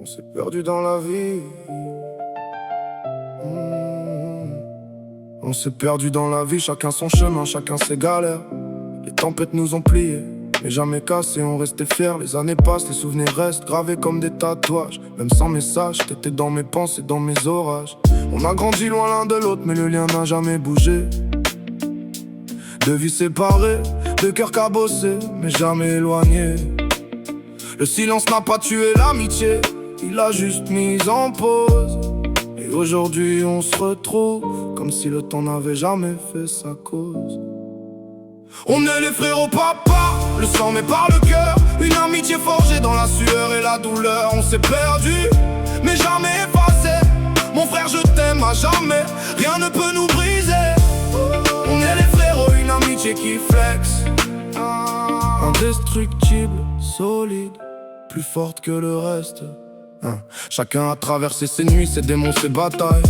On s'est perdu dans la vie. On s'est perdu dans la vie, chacun son chemin, chacun ses galères. Les tempêtes nous ont pliés, mais jamais cassés, on restait fiers. Les années passent, les souvenirs restent gravés comme des tatouages. Même sans message, t'étais dans mes pensées, dans mes orages. On a grandi loin l'un de l'autre, mais le lien n'a jamais bougé. De vies séparées, de cœurs cabossés, mais jamais éloignés. Le silence n'a pas tué l'amitié, il l'a juste mise en pause. Et aujourd'hui on se retrouve, comme si le temps n'avait jamais fait sa cause. On est les frères au papa, le sang mais par le cœur. Une amitié forgée dans la sueur et la douleur. On s'est perdu, mais jamais effacé. Mon frère je t'aime à jamais, rien ne peut nous briser. On est les frérots, une amitié qui flex. Indestructible, solide, plus forte que le reste. Chacun a traversé ses nuits, ses démons, ses batailles.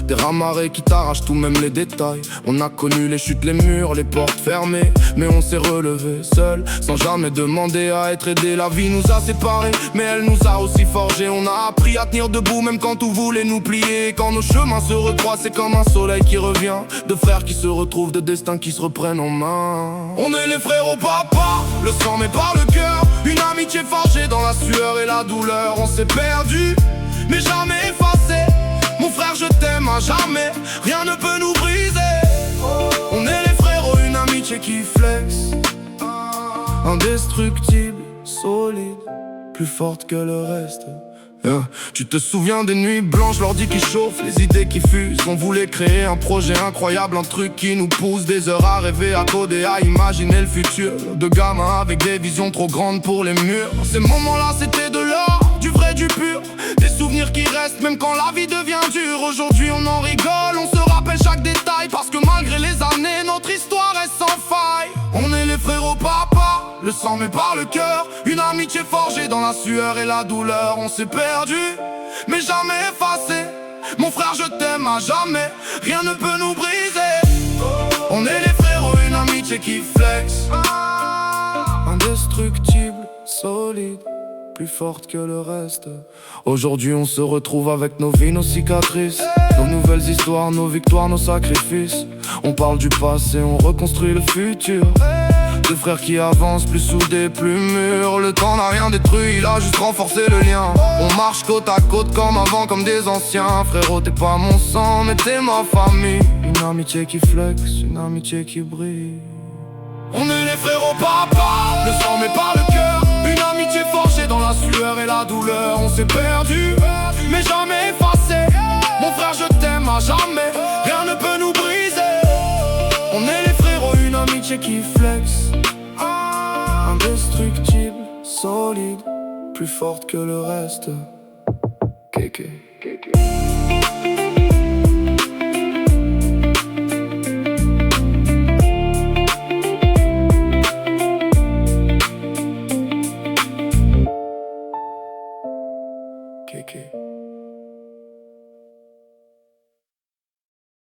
Des rats marées qui t'arrachent tout, même les détails. On a connu les chutes, les murs, les portes fermées, mais on s'est relevé seul, sans jamais demander à être aidé. La vie nous a séparés, mais elle nous a aussi forgés. On a appris à tenir debout, même quand tout voulait nous plier. Et quand nos chemins se recroisent, c'est comme un soleil qui revient. Deux frères qui se retrouvent, deux destins qui se reprennent en main. On est les frères au papa, le sang mais par le cœur. Une amitié forgée dans la sueur et la douleur. On s'est perdu, mais jamais effacé. Mon frère je t'aime à jamais, rien ne peut nous briser. On est les frérots, une amitié qui flex. Indestructible, solide, plus forte que le reste. Tu te souviens des nuits blanches, l'ordi qui chauffe, les idées qui fusent. On voulait créer un projet incroyable, un truc qui nous pousse. Des heures à rêver, à coder, à imaginer le futur. De gamins avec des visions trop grandes pour les murs. Ces moments-là c'était de l'or, du vrai, du pur. Des souvenirs qui restent même quand la vie devient dure. Aujourd'hui on en rigole, on se rappelle chaque détail. Parce que malgré les années, notre histoire est sans faille. On est les frérots papa, le sang mais par le cœur. Une amitié forgée dans la sueur et la douleur. On s'est perdu, mais jamais effacé. Mon frère je t'aime à jamais, rien ne peut nous briser. On est les frérots, une amitié qui flex. Indestructible, solide, plus forte que le reste. Aujourd'hui on se retrouve avec nos vies, nos cicatrices, nos nouvelles histoires, nos victoires, nos sacrifices. On parle du passé, on reconstruit le futur. Deux frères qui avancent, plus soudés, plus mûrs. Le temps n'a rien détruit, il a juste renforcé le lien. On marche côte à côte comme avant, comme des anciens. Frérot t'es pas mon sang, mais t'es ma famille. Une amitié qui flex, une amitié qui brille. On est les frérots papa, le sang mais par le cœur. Une amitié forgée dans la sueur et la douleur. On s'est perdu, mais jamais effacé. Mon frère je t'aime à jamais, rien ne peut nous briser. On est les frérots, une amitié qui flex. Indestructible, solide, plus forte que le reste. Kéké.